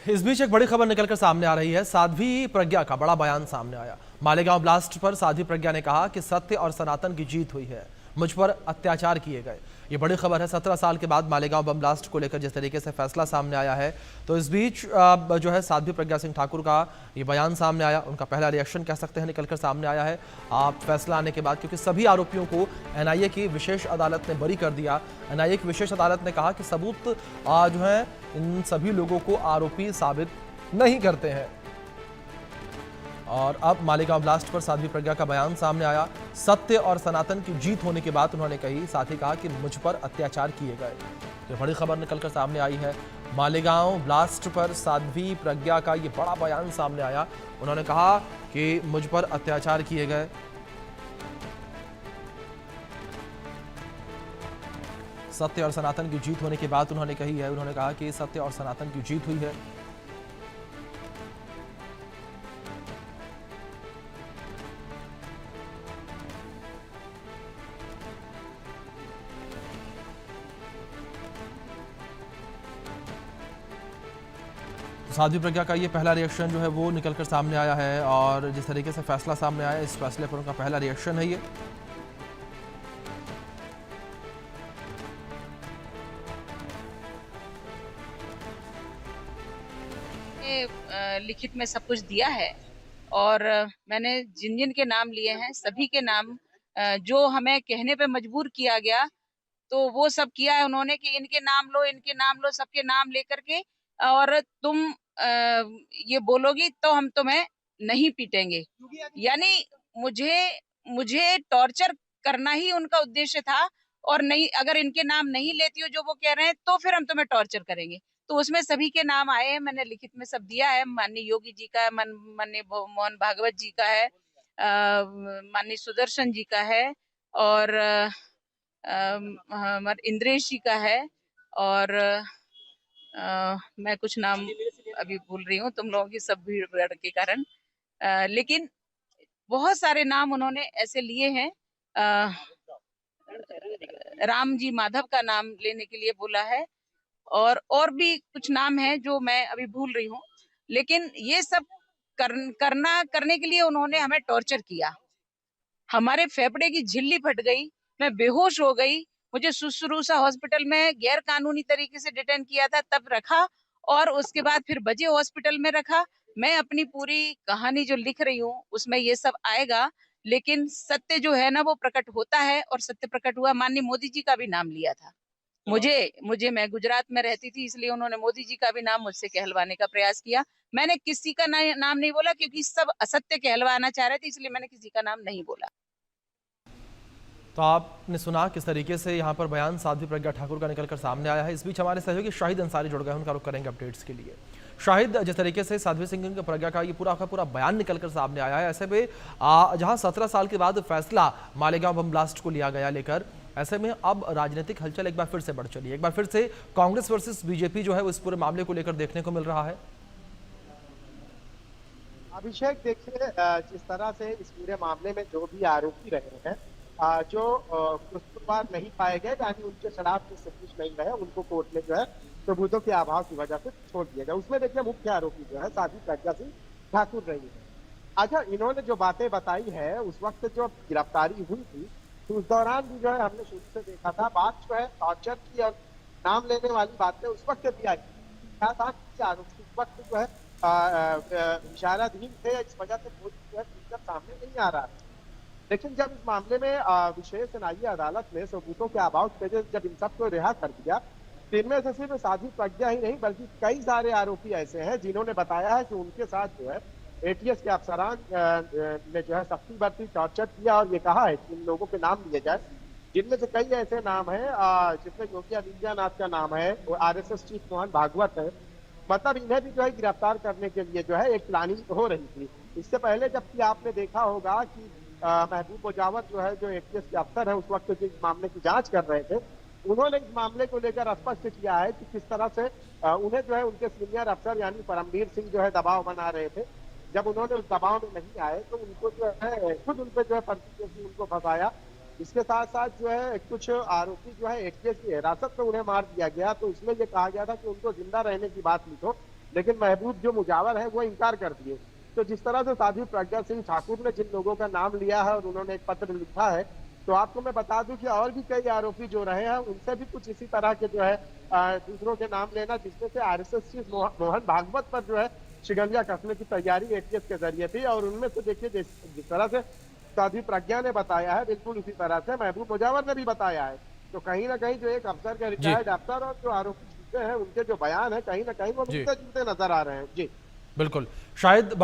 इस बीच एक बड़ी खबर निकलकर सामने आ रही है। साध्वी प्रज्ञा का बड़ा बयान सामने आया। मालेगांव ब्लास्ट पर साध्वी प्रज्ञा ने कहा कि सत्य और सनातन की जीत हुई है, मुझ पर अत्याचार किए गए। ये बड़ी खबर है। 17 साल के बाद मालेगांव बम ब्लास्ट को लेकर जिस तरीके से फैसला सामने आया है, तो इस बीच जो है साध्वी प्रज्ञा सिंह ठाकुर का ये बयान सामने आया। उनका पहला रिएक्शन कह सकते हैं निकलकर सामने आया है फैसला आने के बाद, क्योंकि सभी आरोपियों को एनआईए की विशेष अदालत ने बरी कर दिया। एनआईए की विशेष अदालत ने कहा कि सबूत जो है इन सभी लोगों को आरोपी साबित नहीं करते हैं। और अब मालेगांव ब्लास्ट पर साध्वी प्रज्ञा का बयान सामने आया। सत्य और सनातन की जीत होने की बात उन्होंने कही, साथ ही कहा कि मुझ पर अत्याचार किए गए। ये बड़ी खबर निकलकर सामने आई है। मालेगांव ब्लास्ट पर साध्वी प्रज्ञा का ये बड़ा बयान सामने आया। उन्होंने कहा कि मुझ पर अत्याचार किए गए। सत्य और सनातन की जीत होने की बात उन्होंने कही है। उन्होंने कहा कि सत्य और सनातन की जीत हुई है। साध्वी प्रज्ञा का ये पहला रिएक्शन जो है वो निकलकर सामने आया है, और जिस तरीके से फैसला सामने आया, इस फैसले पर उनका पहला रिएक्शन है ये। लिखित में सब कुछ दिया है और मैंने जिन जिन के नाम लिए हैं सभी के नाम जो हमें कहने पे मजबूर किया गया तो वो सब किया है उन्होंने कि इनके नाम लो, इनके नाम लो, सबके नाम लेकर के और तुम ये बोलोगी तो हम तुम्हें नहीं पीटेंगे। यानी मुझे मुझे टॉर्चर करना ही उनका उद्देश्य था। और नहीं, अगर इनके नाम नहीं लेती हो जो वो कह रहे हैं तो फिर हम तुम्हें टॉर्चर करेंगे। तो उसमें सभी के नाम आए हैं, मैंने लिखित में सब दिया है। माननीय योगी जी का है, माननीय मोहन भागवत जी का है, माननीय सुदर्शन जी का है, और हमारे इंद्रेश जी का है, और मैं कुछ नाम अभी भूल रही हूँ तुम लोगों की सब भीड़ भाड़ के कारण। लेकिन बहुत सारे नाम उन्होंने ऐसे लिए हैं। राम जी माधव का नाम लेने के लिए बोला है, और भी कुछ नाम है जो मैं अभी भूल रही हूँ। लेकिन ये सब करने के लिए उन्होंने हमें टॉर्चर किया। हमारे फेफड़े की झिल्ली फट गई, मैं बेहोश हो गई। मुझे सुसुरूसा हॉस्पिटल में गैर कानूनी तरीके से डिटेन किया था, तब रखा, और उसके बाद फिर बजे हॉस्पिटल में रखा। मैं अपनी पूरी कहानी जो लिख रही हूँ उसमें ये सब आएगा, लेकिन सत्य जो है ना वो प्रकट होता है, और सत्य प्रकट हुआ। माननीय मोदी जी का भी नाम लिया था। मुझे मुझे मैं गुजरात में रहती थी, इसलिए उन्होंने मोदी जी का भी नाम मुझसे कहलवाने का प्रयास किया। मैंने किसी का नाम नहीं बोला, क्योंकि सब असत्य कहलवाना चाह रहे थे, इसलिए मैंने किसी का नाम नहीं बोला। तो आपने सुना किस तरीके से यहाँ पर बयान साध्वी प्रज्ञा ठाकुर का निकलकर सामने आया है। इस बीच हमारे सहयोगी शाहिद अंसारी जुड़ गए, उनका रुख करेंगे अपडेट्स के लिए। शाहिद, जिस तरीके से साध्वी सिंह प्रज्ञा का ये पूरा का पूरा बयान निकलकर सामने आया है, ऐसे में जहां 17 साल के बाद फैसला मालेगांव बम ब्लास्ट को लिया गया लेकर, ऐसे में अब राजनीतिक हलचल एक बार फिर से बढ़ चली। एक बार फिर से कांग्रेस वर्सेस बीजेपी जो है इस पूरे मामले को लेकर देखने को मिल रहा है। अभिषेक, देखिए, जिस तरह से इस पूरे मामले में जो भी आरोपी रहे हैं, जो कसूरवार नहीं पाए गए, यानी उनके खिलाफ जो सबूत नहीं रहे, उनको कोर्ट ने जो है सबूतों के अभाव की वजह से छोड़ दिया गया। उसमें देखिए मुख्य आरोपी जो है साध्वी प्रज्ञा सिंह ठाकुर रही है। अच्छा, इन्होंने जो बातें बताई है, उस वक्त जो गिरफ्तारी हुई थी तो उस दौरान भी जो है हमने शुरू से देखा था, बात जो है टॉर्चर की और नाम लेने वाली बातें उस वक्त भी आई। क्या था कि आरोपी उस वक्त जो है इशाराधीन थे, इस वजह से कोई जो है सामने नहीं आ रहा है। लेकिन जब इस मामले में विशेष न्यायिक अदालत ने सबूतों के अभाव की वजह से जब इन सबको रिहा कर दिया, तो इनमें से सिर्फ साध्वी प्रज्ञा ही नहीं बल्कि कई सारे आरोपी ऐसे हैं जिन्होंने बताया है कि उनके साथ जो है एटीएस के अफसरान ने जो है सख्ती बरती, टॉर्चर किया, और ये कहा है कि इन लोगों के नाम लिए जाए, जिनमें से कई ऐसे नाम हैं जिसमें योगी आदित्यनाथ का नाम है, और आरएसएस चीफ मोहन भागवत है। मतलब इन्हें भी जो है गिरफ्तार करने के लिए जो है एक प्लानिंग हो रही थी। इससे पहले जबकि आपने देखा होगा कि महबूब मुजावर जो है, जो एटीएस के अफसर है, उस वक्त जिस मामले की जांच कर रहे थे, उन्होंने इस मामले को लेकर स्पष्ट किया है कि किस तरह से उन्हें जो है उनके सीनियर अफसर यानी परमवीर सिंह जो है दबाव बना रहे थे। जब उन्होंने उस दबाव में नहीं आए तो उनको जो है खुद उन पर जो है फर्जी केस उनको फंसाया। इसके साथ साथ जो है कुछ आरोपी जो है एटीएस की हिरासत में उन्हें मार दिया गया, तो उसमें ये कहा गया था कि उनको जिंदा रहने की बात लिखो, लेकिन महबूब जो मुजावर है वो इनकार कर दिए। तो जिस तरह से साध्वी प्रज्ञा सिंह ठाकुर ने जिन लोगों का नाम लिया है और उन्होंने एक पत्र लिखा है, तो आपको मैं बता दूं कि और भी कई आरोपी जो रहे हैं उनसे भी कुछ इसी तरह के जो है दूसरों के नाम लेना, जिसमें से आरएसएस चीफ मोहन भागवत पर जो है शिकंजा कसने की तैयारी एटीएस के जरिए थी। और उनमें से देखिए जिस तरह से साध्वी प्रज्ञा ने बताया है, बिल्कुल उसी तरह से महबूब मुजावर ने भी बताया है। तो कहीं ना कहीं जो एक अफसर के जी रिटायर्ड अफसर और जो आरोपी हैं उनके जो बयान है कहीं ना कहीं वो जी मिलते जुलते नजर आ रहे हैं। जी बिल्कुल। शायद बहुत